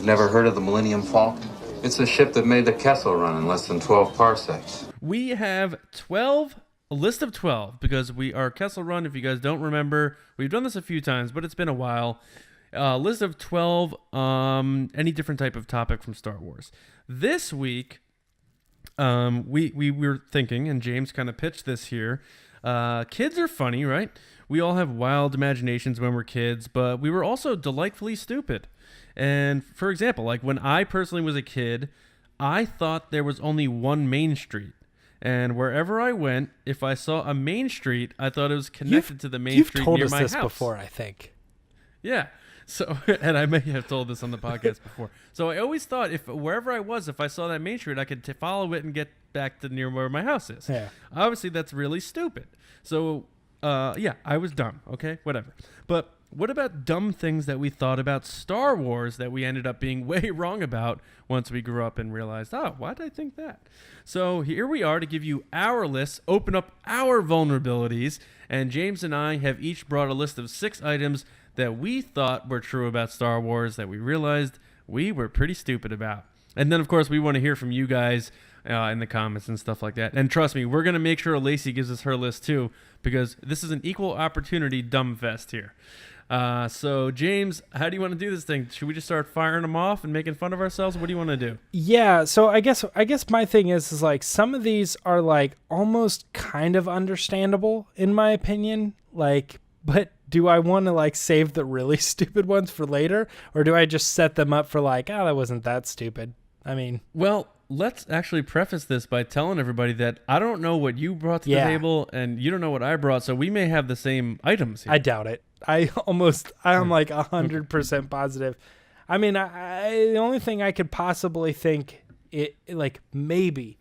Never heard of the Millennium Falcon? It's a ship that made the Kessel Run in less than 12 parsecs. We have a list of 12, because we are Kessel Run. If you guys don't remember, we've done this a few times, but it's been a while. List of 12, any different type of topic from Star Wars. This week, we were thinking, and James kind of pitched this here. Kids are funny, right? We all have wild imaginations when we're kids, but we were also delightfully stupid. And for example, like when I personally was a kid, I thought there was only one main street. And wherever I went, if I saw a main street, I thought it was connected to the main street near my house. You've told us this before, I think. Yeah. So, and I may have told this on the podcast before. So I always thought wherever I was, if I saw that main street, I could follow it and get back to near where my house is. Yeah. Obviously, that's really stupid. So, yeah, I was dumb. Okay, whatever. But what about dumb things that we thought about Star Wars that we ended up being way wrong about once we grew up and realized, oh, why did I think that? So here we are to give you our list, open up our vulnerabilities, and James and I have each brought a list of 6 items that we thought were true about Star Wars that we realized we were pretty stupid about. And then, of course, we want to hear from you guys in the comments and stuff like that. And trust me, we're going to make sure Lacey gives us her list too, because this is an equal opportunity dumb fest here. So, James, how do you want to do this thing? Should we just start firing them off and making fun of ourselves? What do you want to do? Yeah, so I guess my thing is like some of these are like almost kind of understandable in my opinion, like, but do I want to like save the really stupid ones for later, or do I just set them up for like, oh, that wasn't that stupid? I mean, well, let's actually preface this by telling everybody that I don't know what you brought to the table, and you don't know what I brought, so we may have the same items here. I doubt it. I'm like 100% positive. I mean, the only thing I could possibly think like maybe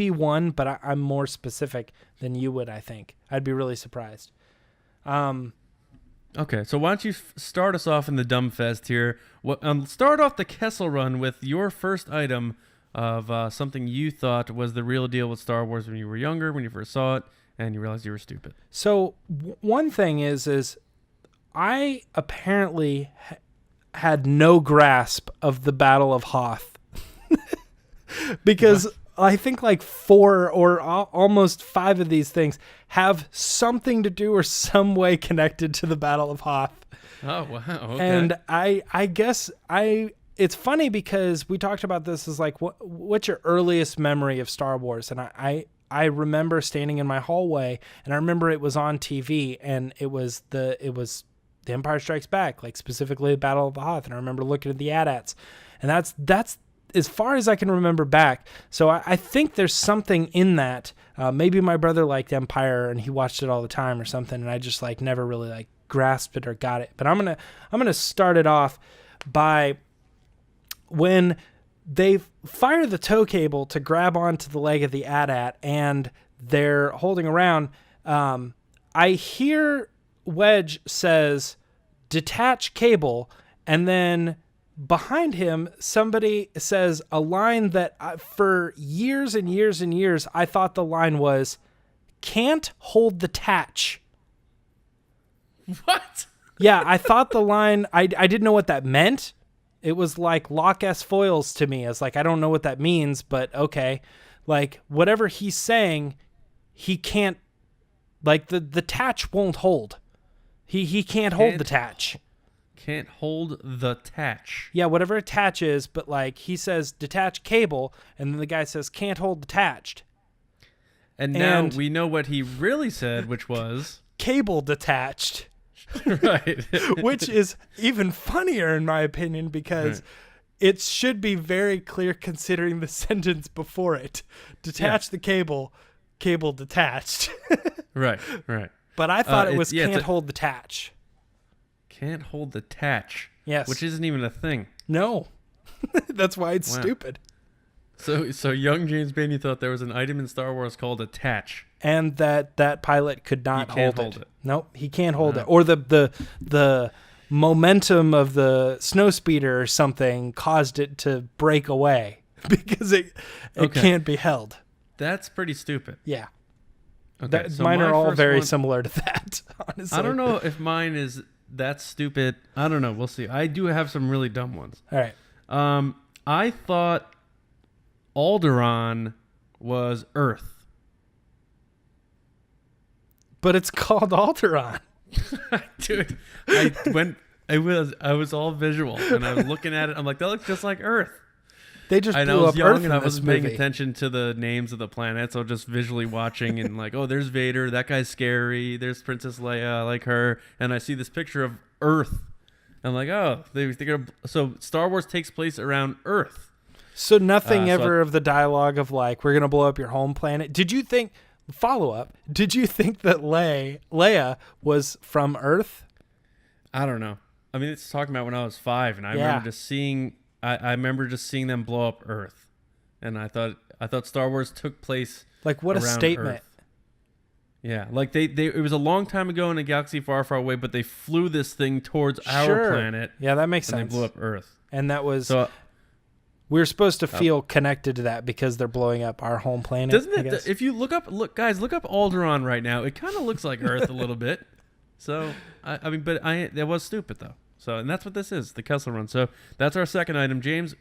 one, but I'm more specific than you would. I think I'd be really surprised. Okay, so why don't you start us off in the dumb fest here? Start off the Kessel Run with your first item of something you thought was the real deal with Star Wars when you were younger, when you first saw it, and you realized you were stupid. So one thing is I apparently had no grasp of the Battle of Hoth because I think like 4 or almost 5 of these things have something to do or some way connected to the Battle of Hoth. Oh, wow. Okay. And I guess it's funny because we talked about this as like, what's your earliest memory of Star Wars? And I remember standing in my hallway and I remember it was on TV and it was The Empire Strikes Back, like specifically the Battle of the Hoth. And I remember looking at the AT-ATs, and that's as far as I can remember back. So I think there's something in that. Maybe my brother liked Empire and he watched it all the time or something, and I just like never really like grasped it or got it. But I'm gonna start it off by when they fire the tow cable to grab onto the leg of the AT-AT and they're holding around. I hear Wedge says, "Detach cable," and then behind him, somebody says a line that for years and years and years, I thought the line was, "Can't hold the tatch." What? Yeah, I thought the line, I didn't know what that meant. It was like Loch S foils to me. I was like, I don't know what that means, but okay. Like, whatever he's saying, he can't, like, the tatch won't hold. He can't hold the tatch. Can't hold the tatch. Yeah, whatever attach is, but like he says detach cable, and then the guy says can't hold detached. And now we know what he really said, which was cable detached. Right. Which is even funnier in my opinion because it should be very clear considering the sentence before it. Detach the cable detached. Right. But I thought it was can't hold the tatch. Can't hold the tatch. Yes. Which isn't even a thing. No. That's why it's stupid. So young James Baney thought there was an item in Star Wars called a tatch. And that pilot could not hold it. Nope, he can't hold it. Or the momentum of the snowspeeder or something caused it to break away because it can't be held. That's pretty stupid. Yeah. Okay, so mine are all very similar to that, honestly. I don't know if mine is that stupid. I don't know. We'll see. I do have some really dumb ones. All right. I thought Alderaan was Earth. But it's called Alderaan. Dude, I was all visual, and I was looking at it. I'm like, that looks just like Earth. They just And I blew was up young, Earth and in I this wasn't paying movie. attention to the names of the planets. So just visually watching and like, oh, there's Vader. That guy's scary. There's Princess Leia, I like her. And I see this picture of Earth. I'm like, oh, so Star Wars takes place around Earth. So nothing so ever of the dialogue of like, we're going to blow up your home planet. Did you think, follow up, did you think that Leia was from Earth? I don't know. I mean, it's talking about when I was 5, and I remember just seeing. I remember just seeing them blow up Earth, and I thought Star Wars took place Like, what a around statement. Earth. Yeah, like they it was a long time ago in a galaxy far, far away, but they flew this thing towards our planet. Yeah, that makes and sense. they blew up Earth. And that was So we're supposed to feel connected to that because they're blowing up our home planet. doesn't I it? guess. If you look up Alderaan right now, it kind of looks like Earth a little bit. So I mean, but that was stupid though. So, and that's what this is, the Kessel Run. So that's our second item. James,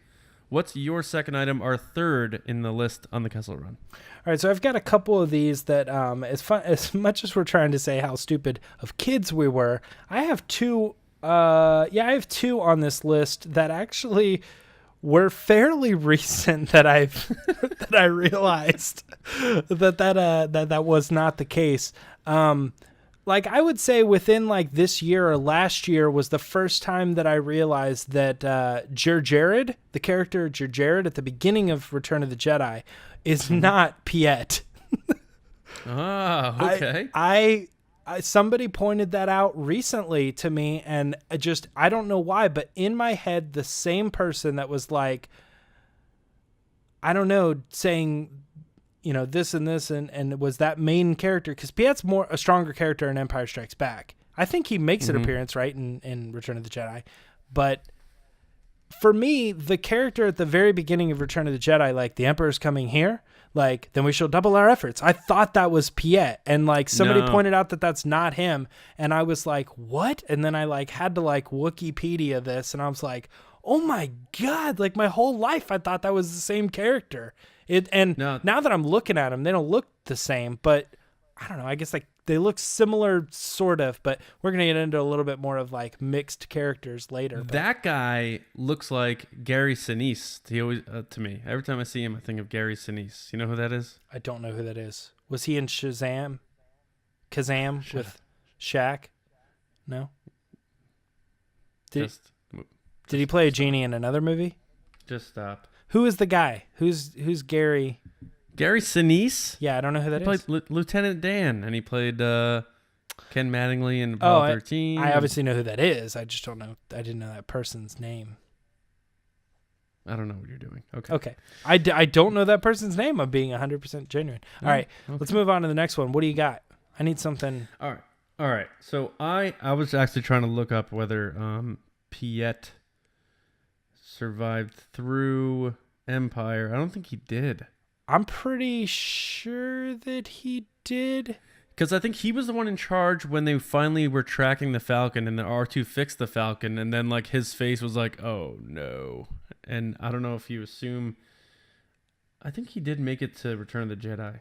what's your second item, our third in the list on the Kessel Run? All right, so I've got a couple of these that, as much as we're trying to say how stupid of kids we were, I have two. I have two on this list that actually were fairly recent that I've that I realized that was not the case. Like I would say within like this year or last year was the first time that I realized that Jar Jared, the character Jar Jared at the beginning of Return of the Jedi, is not Piet. Oh, okay. I somebody pointed that out recently to me, and I don't know why, but in my head, the same person that was like, I don't know, saying, this and this, and it was that main character, because Piet's a stronger character in Empire Strikes Back. I think he makes an appearance, right, in Return of the Jedi. But for me, the character at the very beginning of Return of the Jedi, like, the Emperor's coming here, like, then we shall double our efforts. I thought that was Piet, and, like, somebody pointed out that that's not him, and I was like, what? And then I, like, had to, like, Wikipedia this, and I was like, oh my God, like, my whole life I thought that was the same character. Now that I'm looking at them, they don't look the same, but I don't know. I guess like they look similar, sort of, but we're going to get into a little bit more of like mixed characters later. That guy looks like Gary Sinise. He always, to me, every time I see him, I think of Gary Sinise. You know who that is? I don't know who that is. Was he in Kazam with Shaq? No. Did he play a genie in another movie? Just stop. Who is the guy? Who's Gary? Gary Sinise? Yeah, I don't know who that is. is. He played Lieutenant Dan, and he played Ken Mattingly in Apollo 13. I obviously know who that is. I just don't know. I didn't know that person's name. I don't know what you're doing. Okay. Okay. I don't know that person's name. I'm being 100% genuine. All right. Okay. Let's move on to the next one. What do you got? I need something. All right. So I was actually trying to look up whether Piet survived through Empire. I don't think he did. I'm pretty sure that he did. Because I think he was the one in charge when they finally were tracking the Falcon, and the R2 fixed the Falcon, and then like his face was like, oh no. And I don't know if you assume. I think he did make it to Return of the Jedi.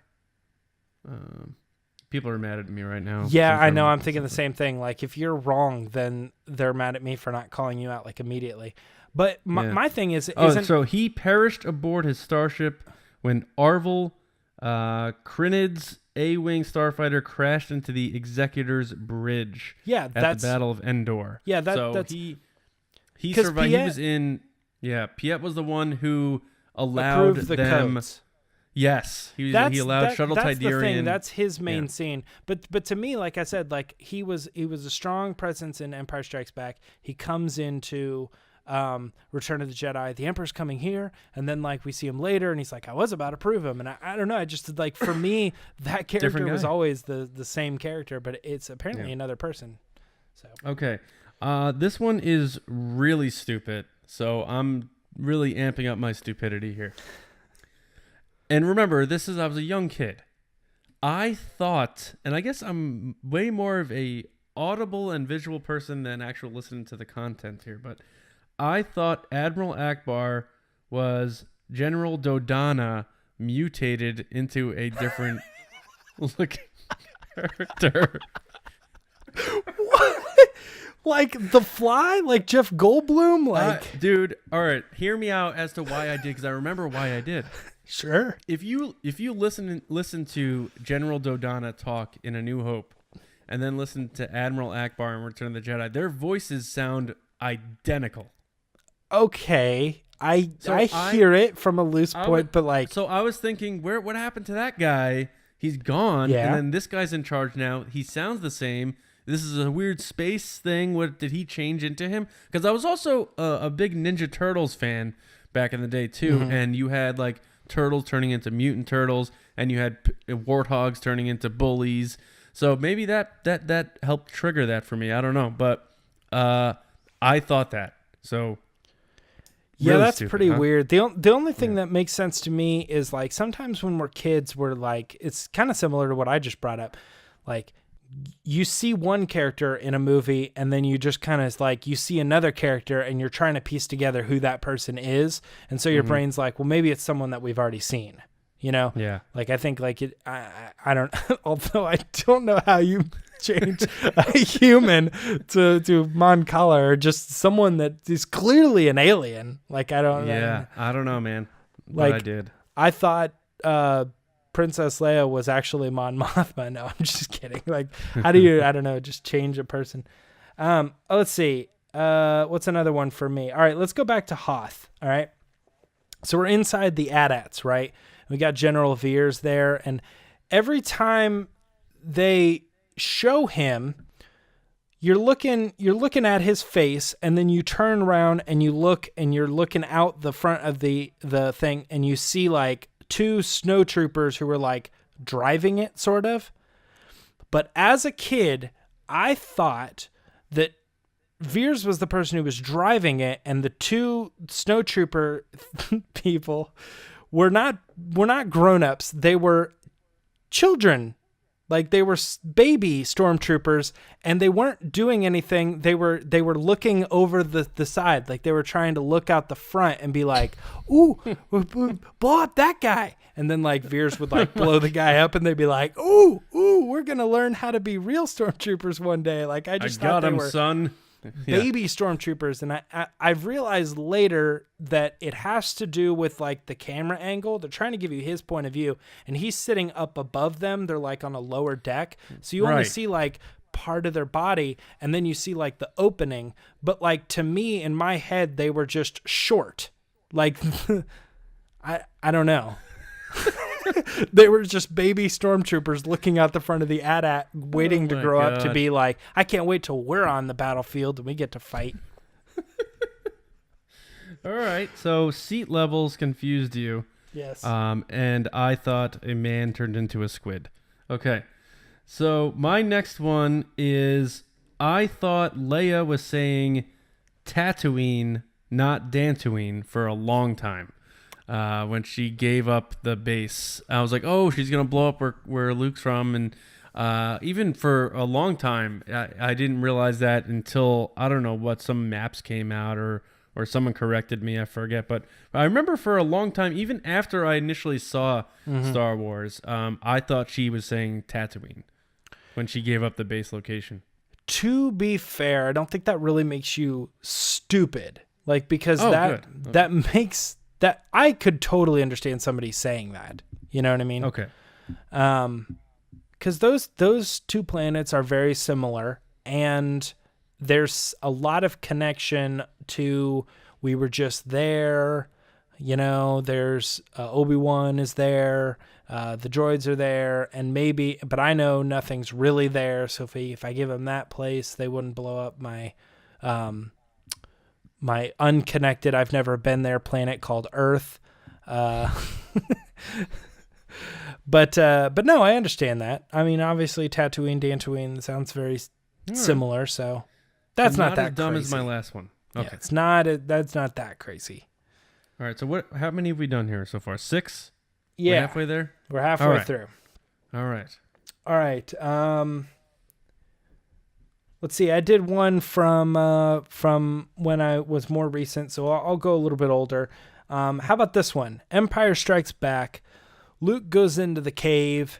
People are mad at me right now. Yeah, I know. I'm thinking the same thing. Like, if you're wrong, then they're mad at me for not calling you out like immediately. But my thing is, so he perished aboard his starship when Arvel Crinid's A-wing starfighter crashed into the Executor's bridge. Yeah, at the Battle of Endor. Yeah, that's he survived. He was in. Yeah, Piet was the one who allowed the them. Codes. Yes, he allowed Shuttle that's Tidarian. The thing. That's his main scene. But to me, like I said, like he was a strong presence in Empire Strikes Back. He comes into Return of the Jedi. The Emperor's coming here, and then like we see him later, and he's like, I was about to prove him, and I don't know. I just like for me that character was always the same character, but it's apparently another person. So okay, this one is really stupid. So I'm really amping up my stupidity here. And remember, I was a young kid. I thought, and I guess I'm way more of a audible and visual person than actual listening to the content here, but I thought Admiral Ackbar was General Dodonna mutated into a different looking character. What? Like The Fly? Like Jeff Goldblum? Like, dude, all right, hear me out as to why I did, because I remember why I did. Sure. If you listen to General Dodonna talk in A New Hope, and then listen to Admiral Ackbar in Return of the Jedi, their voices sound identical. Okay. I hear it from a loose point, but like... So I was thinking, what happened to that guy? He's gone, Yeah. and then this guy's in charge now. He sounds the same. This is a weird space thing. What did he change into him? Because I was also a big Ninja Turtles fan back in the day too, and you had like turtles turning into mutant turtles, and you had warthogs turning into bullies. So maybe that helped trigger that for me. I don't know, but I thought that. So yeah, really that's stupid, pretty huh? weird. The only thing that makes sense to me is like sometimes when we're kids, we're like, it's kind of similar to what I just brought up. Like you see one character in a movie and then you just kind of like, you see another character and you're trying to piece together who that person is. And so your brain's like, well, maybe it's someone that we've already seen, you know? Yeah. Like, I think like it, I don't, although I don't know how you change a human to Mon Cala or just someone that is clearly an alien. Like, I don't know. Yeah, I don't know, man. But Like, I did. I thought Princess Leia was actually Mon Mothma. No, I'm just kidding. Like, how do you, I don't know, just change a person? Let's see. What's another one for me? All right, let's go back to Hoth. All right. So we're inside the AT-ATs, right? We got General Veers there. And every time they show him, you're looking at his face, and then you turn around and you look, and you're looking out the front of the thing, and you see like two snowtroopers who were like driving it, sort of. But as a kid, I thought that Veers was the person who was driving it, and the two snowtrooper people were not grown-ups. They were children. Like, they were baby stormtroopers, and they weren't doing anything. They were looking over the side. Like, they were trying to look out the front and be like, ooh, blow up that guy. And then, like, Veers would, like, blow the guy up, and they'd be like, ooh, we're going to learn how to be real stormtroopers one day. Like, I just thought got they him, were son. baby stormtroopers. And I've realized later that it has to do with like the camera angle. They're trying to give you his point of view, and he's sitting up above them. They're like on a lower deck, so you only Right. see like part of their body, and then you see like the opening. But like, to me, in my head, they were just short. Like I don't know. They were just baby stormtroopers looking out the front of the AT-AT, waiting to my grow up to God. be like, I can't wait till we're on the battlefield and we get to fight. All right. So seat levels confused you. Yes. And I thought a man turned into a squid. Okay. So my next one is, I thought Leia was saying Tatooine, not Dantooine, for a long time. When she gave up the base, I was like, oh, she's going to blow up where Luke's from. And even for a long time, I didn't realize that until, I don't know what, some maps came out or someone corrected me. I forget. But I remember for a long time, even after I initially saw Star Wars, I thought she was saying Tatooine when she gave up the base location. To be fair, I don't think that really makes you stupid. Like, because Oh, that good. Okay. that makes that, I could totally understand somebody saying that. You know what I mean? Okay. Because those two planets are very similar, and there's a lot of connection to, we were just there, you know, there's Obi-Wan is there, the droids are there, and maybe, but I know nothing's really there, so if I give them that place, they wouldn't blow up my my unconnected, I've never been there planet called Earth. But no, I understand that. I mean, obviously Tatooine, Dantooine sounds very similar, so that's not that as dumb crazy. as my last one. Okay. Yeah, it's not. That's not that crazy. All right. So how many have we done here so far? 6? Yeah, We're halfway there? we're halfway All right. through. All right. All right. let's see. I did one from when I was more recent, so I'll go a little bit older. How about this one? Empire Strikes Back. Luke goes into the cave,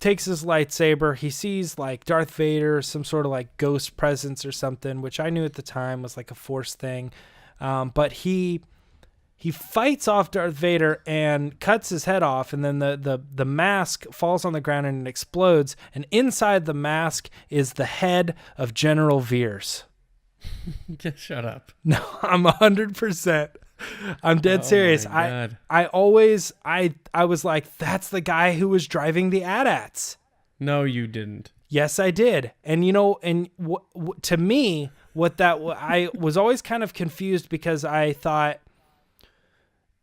takes his lightsaber. He sees like Darth Vader, some sort of like ghost presence or something, which I knew at the time was like a Force thing. But he fights off Darth Vader and cuts his head off, and then the mask falls on the ground and it explodes. And inside the mask is the head of General Veers. Shut up. No, I'm 100%. I'm dead serious. I always was like, that's the guy who was driving the AT-ATs. No, you didn't. Yes, I did. And to me, I was always kind of confused because I thought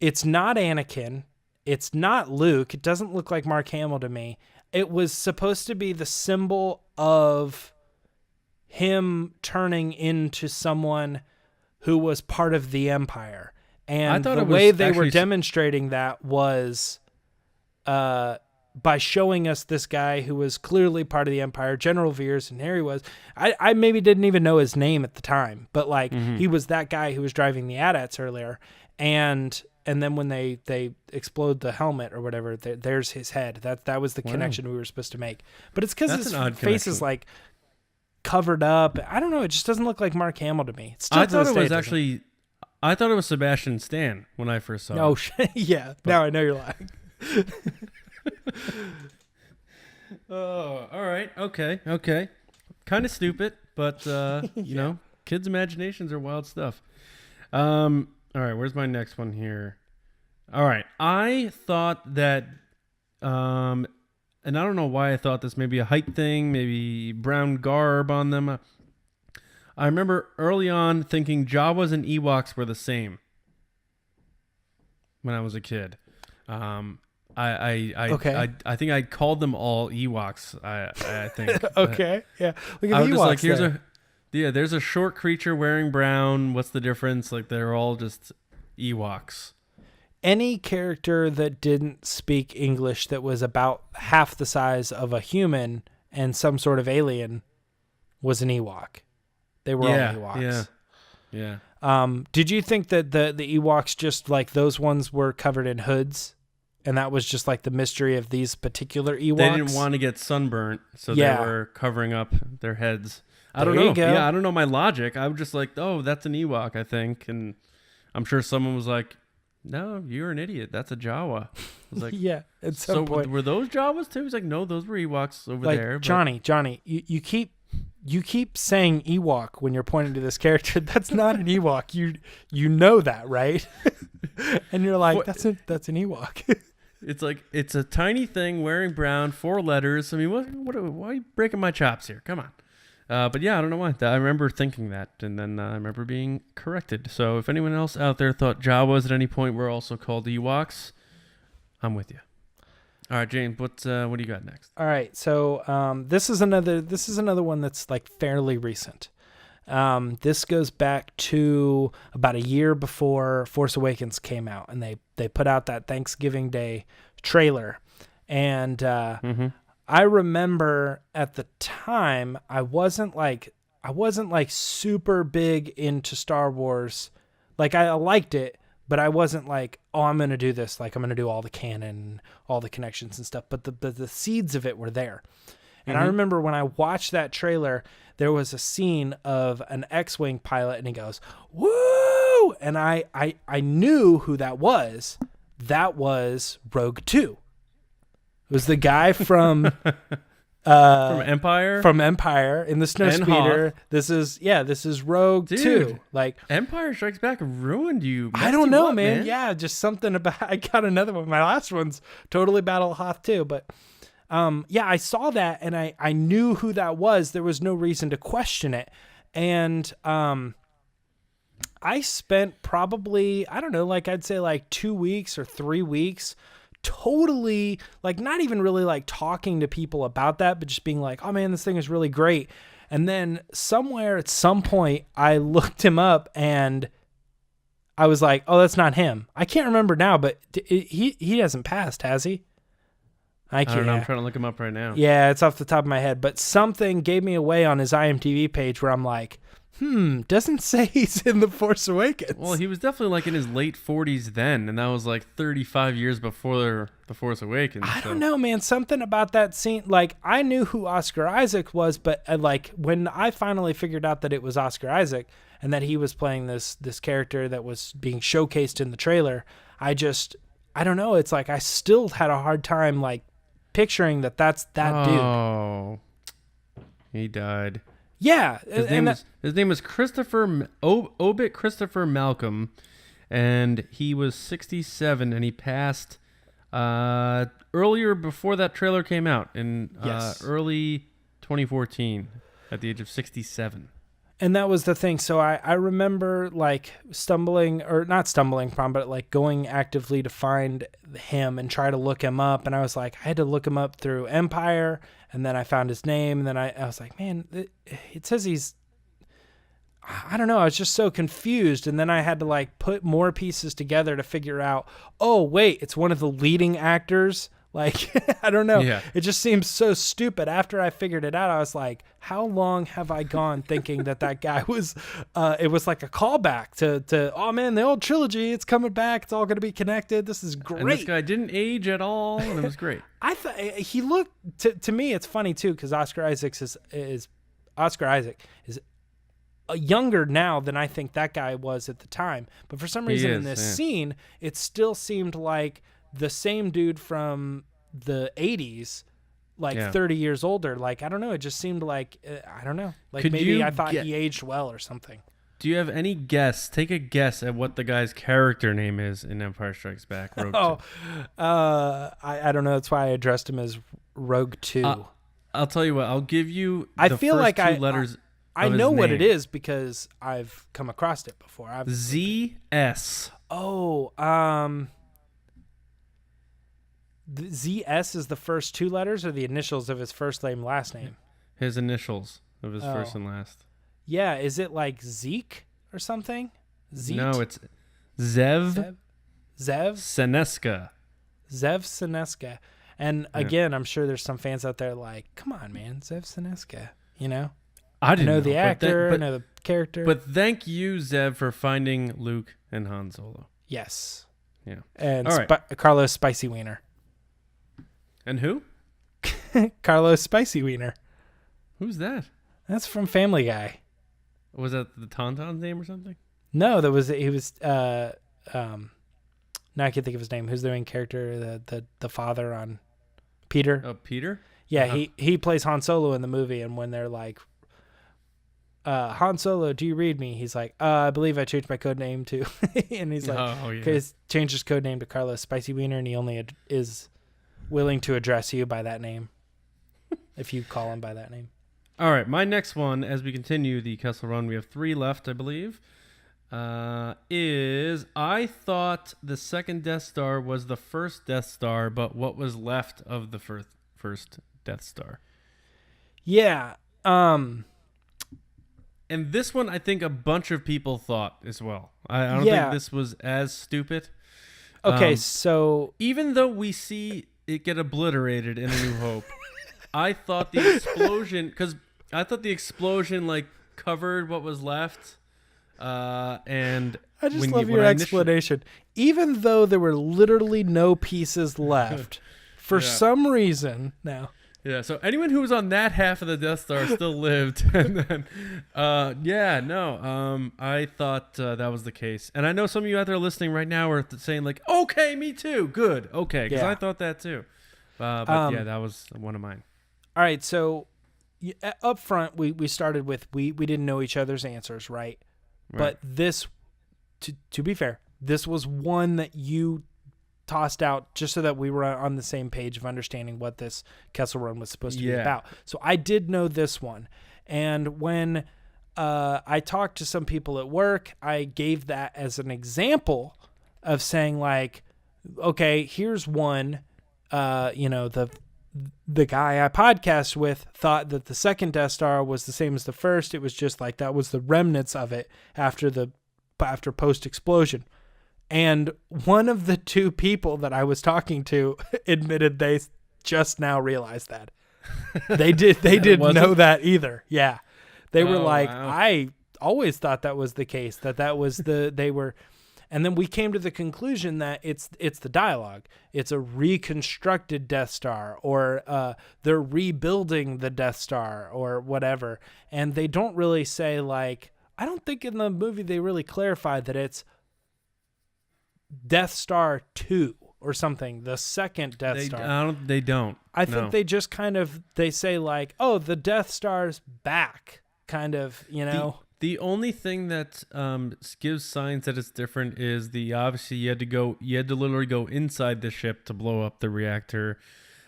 it's not Anakin, it's not Luke. It doesn't look like Mark Hamill to me. It was supposed to be the symbol of him turning into someone who was part of the Empire. And the way they were demonstrating that was by showing us this guy who was clearly part of the Empire, General Veers, and there he was. I maybe didn't even know his name at the time, but like he was that guy who was driving the AT-ATs earlier. And then when they explode the helmet or whatever, there's his head. That was the connection we were supposed to make. But it's because his face is like covered up. I don't know. It just doesn't look like Mark Hamill to me. I thought it was Sebastian Stan when I first saw it. Oh, yeah. But now I know you're lying. Oh, all right. Okay. Kind of stupid, but, you know, kids' imaginations are wild stuff. All right, where's my next one here? All right. I thought that, and I don't know why I thought this, maybe a height thing, maybe brown garb on them. I remember early on thinking Jawas and Ewoks were the same when I was a kid. I think I called them all Ewoks. I think. Okay, yeah. Look at I the was Ewoks just like, there's a short creature wearing brown. What's the difference? Like they're all just Ewoks. Any character that didn't speak English that was about half the size of a human and some sort of alien was an Ewok. They were all Ewoks. Yeah. Did you think that the Ewoks just like those ones were covered in hoods? And that was just like the mystery of these particular Ewoks? They didn't want to get sunburnt, so they were covering up their heads. I don't There know. you go. Yeah, I don't know my logic. I was just like, oh, that's an Ewok, I think. And I'm sure someone was like, no, you're an idiot. That's a Jawa. I was like, yeah, at some point. Were those Jawas too? He's like, no, those were Ewoks over like, there. But Johnny, you keep saying Ewok when you're pointing to this character. That's not an Ewok. You know that, right? And you're like, that's an Ewok. It's like, it's a tiny thing wearing brown, 4 letters. I mean, why are you breaking my chops here? Come on. But yeah, I don't know why. I remember thinking that, and then I remember being corrected. So if anyone else out there thought Jawas at any point were also called Ewoks, I'm with you. All right, James, what do you got next? All right, so this is another one that's like fairly recent. This goes back to about a year before Force Awakens came out, and they put out that Thanksgiving Day trailer, and I remember at the time I wasn't like super big into Star Wars. Like I liked it, but I wasn't like, oh, I'm going to do this. Like I'm going to do all the canon, all the connections and stuff. But the seeds of it were there. And I remember when I watched that trailer, there was a scene of an X-Wing pilot and he goes, woo! And I knew who that was. That was Rogue 2. It was the guy from Empire? From Empire in the Snowspeeder. This is Rogue 2. Like Empire Strikes Back ruined you. I don't know, man. Yeah, just something about I got another one. My last one's totally Battle of Hoth too, but I saw that and I knew who that was. There was no reason to question it. And I spent probably, I don't know, like I'd say like 2 weeks or 3 weeks totally like not even really like talking to people about that, but just being like, oh man, this thing is really great. And then somewhere at some point I looked him up and I was like, oh, that's not him. I can't remember now, but he hasn't passed, has he? I don't know. I'm trying to look him up right now. Yeah, it's off the top of my head. But something gave me away on his IMDb page where I'm like, doesn't say he's in The Force Awakens. Well, he was definitely like in his late 40s then, and that was like 35 years before The Force Awakens. I don't know, man. Something about that scene, like, I knew who Oscar Isaac was, but like when I finally figured out that it was Oscar Isaac and that he was playing this character that was being showcased in the trailer, I don't know. It's like I still had a hard time like picturing that's that dude. Oh, he died. Yeah, his name was Christopher Obit Christopher Malcolm, and he was 67, and he passed earlier before that trailer came out in early 2014 at the age of 67. And that was the thing. So I remember like not stumbling upon, but like going actively to find him and try to look him up. And I was like, I had to look him up through Empire. And then I found his name. And then I was like, man, it says I don't know. I was just so confused. And then I had to like put more pieces together to figure out, oh, wait, it's one of the leading actors. Like, I don't know. Yeah. It just seems so stupid. After I figured it out, I was like, how long have I gone thinking that guy was, it was like a callback to, oh man, the old trilogy, it's coming back. It's all going to be connected. This is great. And this guy didn't age at all. And it was great. I thought he looked, to me, it's funny too, because Oscar Isaac is younger now than I think that guy was at the time. But for some reason in this scene, it still seemed like the same dude from the 80s, like 30 years older. Like, I don't know. It just seemed like, I don't know. Like maybe I thought he aged well or something. Do you have any guess? Take a guess at what the guy's character name is in Empire Strikes Back. Rogue 2. I don't know. That's why I addressed him as Rogue 2. I'll tell you what. I'll give you the first two letters. I know what it is because I've come across it before. ZS. Oh, the ZS is the first two letters or the initials of his first name, last name? His initials of his first and last. Yeah, is it like Zeke or something? Zeet? No, it's Zev Seneska. Zev Seneska. And again, I'm sure there's some fans out there like, come on, man, Zev Seneska, you know? I didn't know the actor, I know the character. But thank you, Zev, for finding Luke and Han Solo. Yes. Yeah. And Carlos Spicy Wiener. And who? Carlos Spicy Wiener. Who's that? That's from Family Guy. Was that the Tauntaun's name or something? No, he was now I can't think of his name. Who's the main character, the father on Peter? Oh, Peter? Yeah, he plays Han Solo in the movie, and when they're like, Han Solo, do you read me? He's like, I believe I changed my code name to, and he's like, he's changed his code name to Carlos Spicy Wiener, and he only is willing to address you by that name if you call him by that name. All right, my next one, as we continue the Kessel Run, we have 3 left, I believe, is I thought the second Death Star was the first Death Star, but what was left of the first Death Star? Yeah. And this one, I think a bunch of people thought as well. I don't think this was as stupid. Okay, so even though we see it get obliterated in A New Hope, I thought the explosion like covered what was left. And I just love your explanation. Even though there were literally no pieces left, for some reason now. Yeah, so anyone who was on that half of the Death Star still lived. And then, I thought that was the case. And I know some of you out there listening right now are saying like, okay, me too. Good. Okay, because I thought that too. But that was one of mine. All right, so up front, we started with we didn't know each other's answers, right? But this, to be fair, this was one that you tossed out just so that we were on the same page of understanding what this Kessel Run was supposed to be about. So I did know this one. And when I talked to some people at work, I gave that as an example of saying like, okay, here's one, the guy I podcast with thought that the second Death Star was the same as the first. It was just like that was the remnants of it after post-explosion. And one of the two people that I was talking to admitted just now realized that. They didn't know that either. Yeah. They were like, wow. I always thought that was the case, that was they were. And then we came to the conclusion that it's the dialogue. It's a reconstructed Death Star, or they're rebuilding the Death Star, or whatever. And they don't really say, like, I don't think in the movie they really clarify that it's Death Star 2 or something, the second Death Star. They don't. I think they just kind of, they say like, oh, the Death Star's back, kind of, you know. The only thing that gives signs that it's different is obviously you had to literally go inside the ship to blow up the reactor,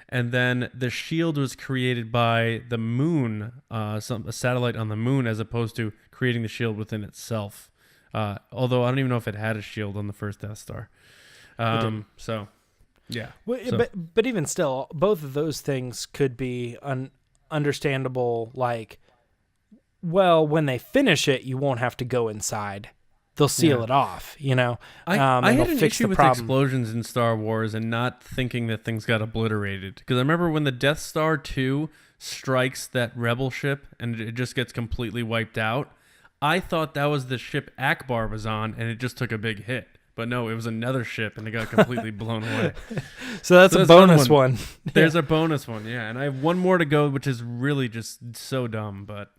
and then the shield was created by the moon, a satellite on the moon, as opposed to creating the shield within itself. Although I don't even know if it had a shield on the first Death Star. So, yeah. Well, but even still, both of those things could be understandable, like, well, when they finish it, you won't have to go inside. They'll seal it off, you know. I had an issue with explosions in Star Wars and not thinking that things got obliterated. Because I remember when the Death Star 2 strikes that rebel ship and it just gets completely wiped out, I thought that was the ship Ackbar was on and it just took a big hit. But no, it was another ship and it got completely blown away. So that's a bonus one. There's a bonus one, yeah. And I have one more to go, which is really just so dumb, but...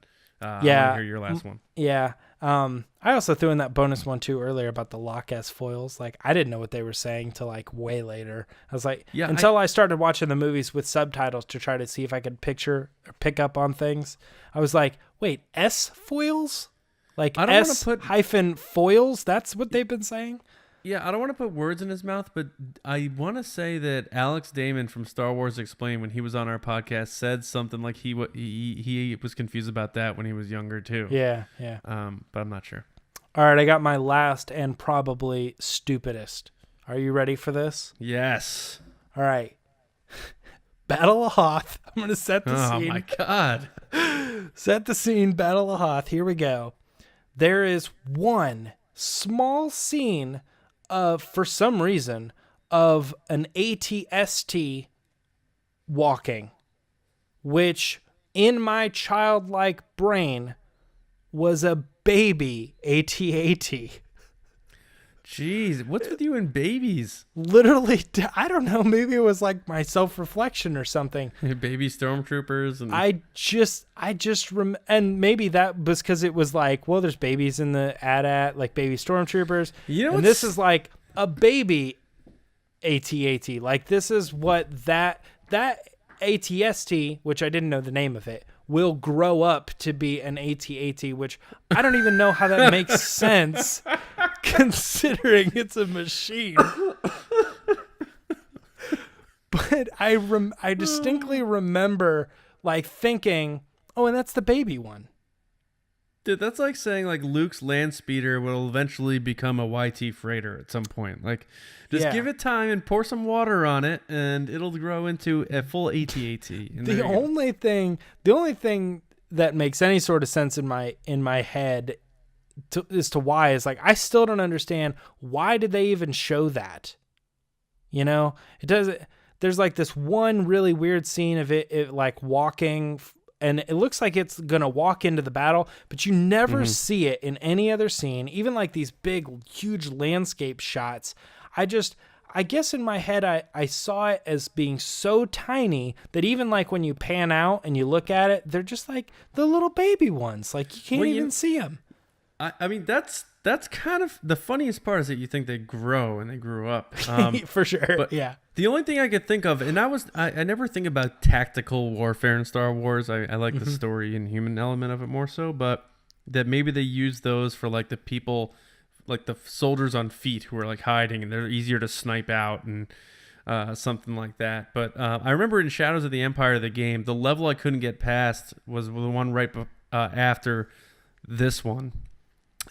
I want to hear your last one. Yeah. I also threw in that bonus one too earlier about the Loch S foils. Like, I didn't know what they were saying till like way later. I was like, until I started watching the movies with subtitles to try to see if I could picture or pick up on things. I was like, wait, S foils? Like S- foils? That's what they've been saying? Yeah, I don't want to put words in his mouth, but I want to say that Alex Damon from Star Wars Explained, when he was on our podcast, said something like he was confused about that when he was younger too. Yeah. But I'm not sure. All right, I got my last and probably stupidest. Are you ready for this? Yes. All right. Battle of Hoth. I'm going to set the scene. Oh my God. Set the scene, Battle of Hoth. Here we go. There is one small scene for some reason, of an AT-ST walking, which in my childlike brain was a baby AT-AT. Jeez, what's with you and babies? Literally, I don't know. Maybe it was like my self-reflection or something. Baby stormtroopers. And and maybe that was because it was like, well, there's babies in the AT-AT, like baby stormtroopers. You know, and this is like a baby AT-AT. Like, this is what that AT-ST, which I didn't know the name of it, will grow up to be an AT-AT, which I don't even know how that makes sense, considering it's a machine. But I distinctly remember, like, thinking, oh, and that's the baby one. Dude, that's like saying like Luke's land speeder will eventually become a YT freighter at some point. Like, just give it time and pour some water on it, and it'll grow into a full AT-AT. The only thing that makes any sort of sense in my head as to why is, like, I still don't understand, why did they even show that? You know, it doesn't. There's like this one really weird scene of it like walking. And it looks like it's going to walk into the battle, but you never see it in any other scene, even like these big, huge landscape shots. I guess in my head, I saw it as being so tiny that even like when you pan out and you look at it, they're just like the little baby ones. Like, you can't even see them. I mean, that's kind of the funniest part, is that you think they grow and they grew up. For sure. But yeah. The only thing I could think of, and I never think about tactical warfare in Star Wars. I like the story and human element of it more so, but that maybe they use those for like the people, like the soldiers on feet who are like hiding and they're easier to snipe out and something like that. But I remember in Shadows of the Empire, the game, the level I couldn't get past was the one right after this one.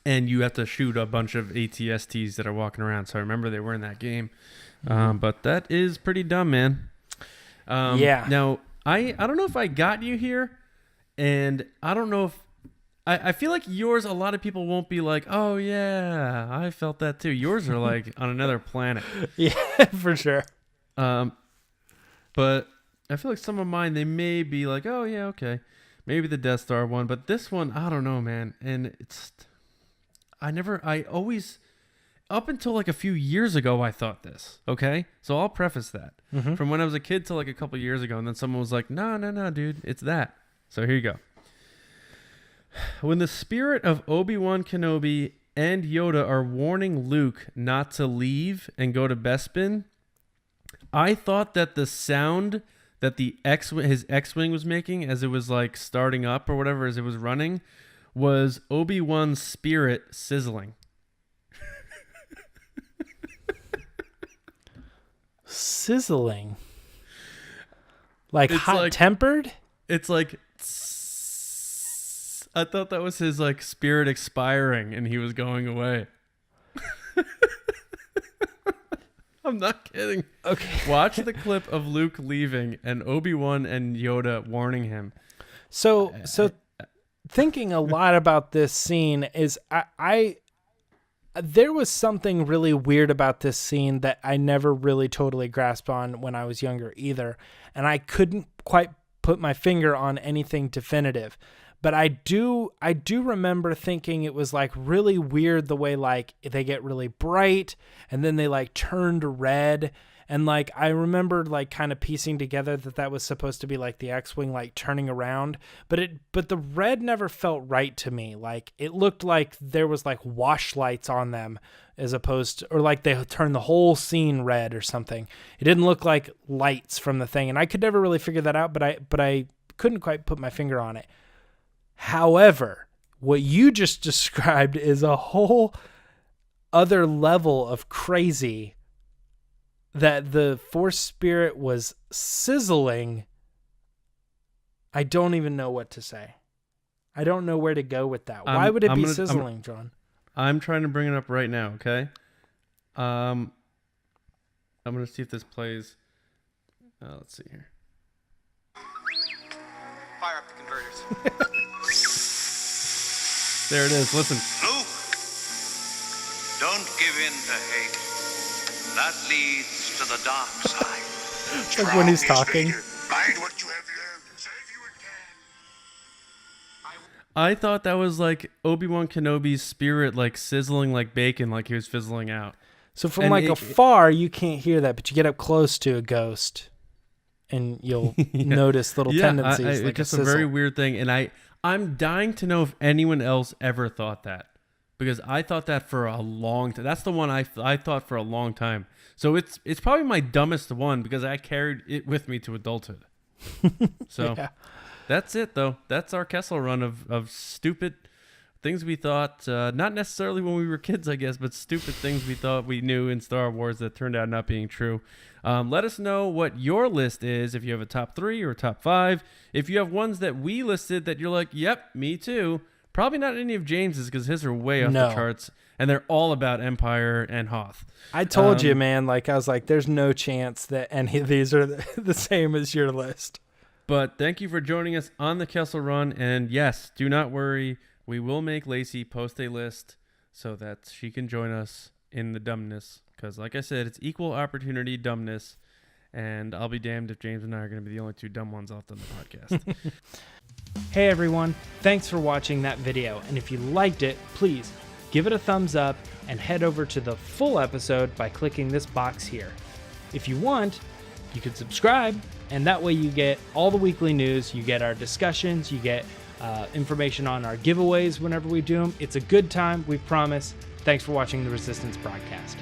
And you have to shoot a bunch of AT-STs that are walking around. So I remember they were in that game. But that is pretty dumb, man. Yeah. Now, I don't know if I got you here. And I don't know if... I feel like yours, a lot of people won't be like, oh, yeah, I felt that too. Yours are like on another planet. Yeah, for sure. But I feel like some of mine, they may be like, oh yeah, okay, maybe the Death Star one, but this one, I don't know, man. And I always, up until like a few years ago, I thought this. Okay, so I'll preface that from when I was a kid till like a couple years ago, and then someone was like, no, dude, it's that. So here you go. When the spirit of Obi-Wan Kenobi and Yoda are warning Luke not to leave and go to Bespin, I thought that the sound that his X-Wing was making as it was like starting up or whatever, as it was running, was Obi-Wan's spirit sizzling. Sizzling? Like It's hot-tempered? It's like... I thought that was his like spirit expiring and he was going away. I'm not kidding. Okay. Watch the clip of Luke leaving and Obi-Wan and Yoda warning him. So thinking a lot about this scene is I there was something really weird about this scene that I never really totally grasped on when I was younger either. And I couldn't quite put my finger on anything definitive. But I do remember thinking it was like really weird the way like they get really bright and then they like turn to red. And like I remember like kind of piecing together that was supposed to be like the X-Wing like turning around. But the red never felt right to me. Like it looked like there was like wash lights on them as opposed to, or like they turned the whole scene red or something. It didn't look like lights from the thing. And I could never really figure that out, but I couldn't quite put my finger on it. However, what you just described is a whole other level of crazy, that the Force spirit was sizzling. I don't even know what to say. I don't know where to go with that. Why would it be sizzling, John? I'm trying to bring it up right now, okay? I'm going to see if this plays. Let's see here. Fire up the converters. There it is. Listen. Luke, don't give in to hate. That leads to the dark side. Like when he's talking. Find what you have learned and save you again. I thought that was like Obi-Wan Kenobi's spirit like sizzling like bacon, like he was fizzling out. So from afar, you can't hear that, but you get up close to a ghost and you'll notice little tendencies. Like it's just a very weird thing. And I'm dying to know if anyone else ever thought that, because I thought that for a long time. That's the one I thought for a long time. So it's probably my dumbest one because I carried it with me to adulthood. So That's it, though. That's our Kessel Run of stupid things we thought, not necessarily when we were kids, I guess, but stupid things we thought we knew in Star Wars that turned out not being true. Let us know what your list is, if you have a top 3 or a top 5. If you have ones that we listed that you're like, yep, me too. Probably not any of James's because his are way off the charts, and they're all about Empire and Hoth. I told you, man. Like I was like, there's no chance that any of these are the same as your list. But thank you for joining us on the Kessel Run, and yes, do not worry. We will make Lacey post a list so that she can join us in the dumbness. Because like I said, it's equal opportunity dumbness. And I'll be damned if James and I are going to be the only 2 dumb ones left on the podcast. Hey everyone, thanks for watching that video. And if you liked it, please give it a thumbs up and head over to the full episode by clicking this box here. If you want, you can subscribe, and that way you get all the weekly news, you get our discussions, you get information on our giveaways whenever we do them. It's a good time, we promise. Thanks for watching the Resistance broadcast.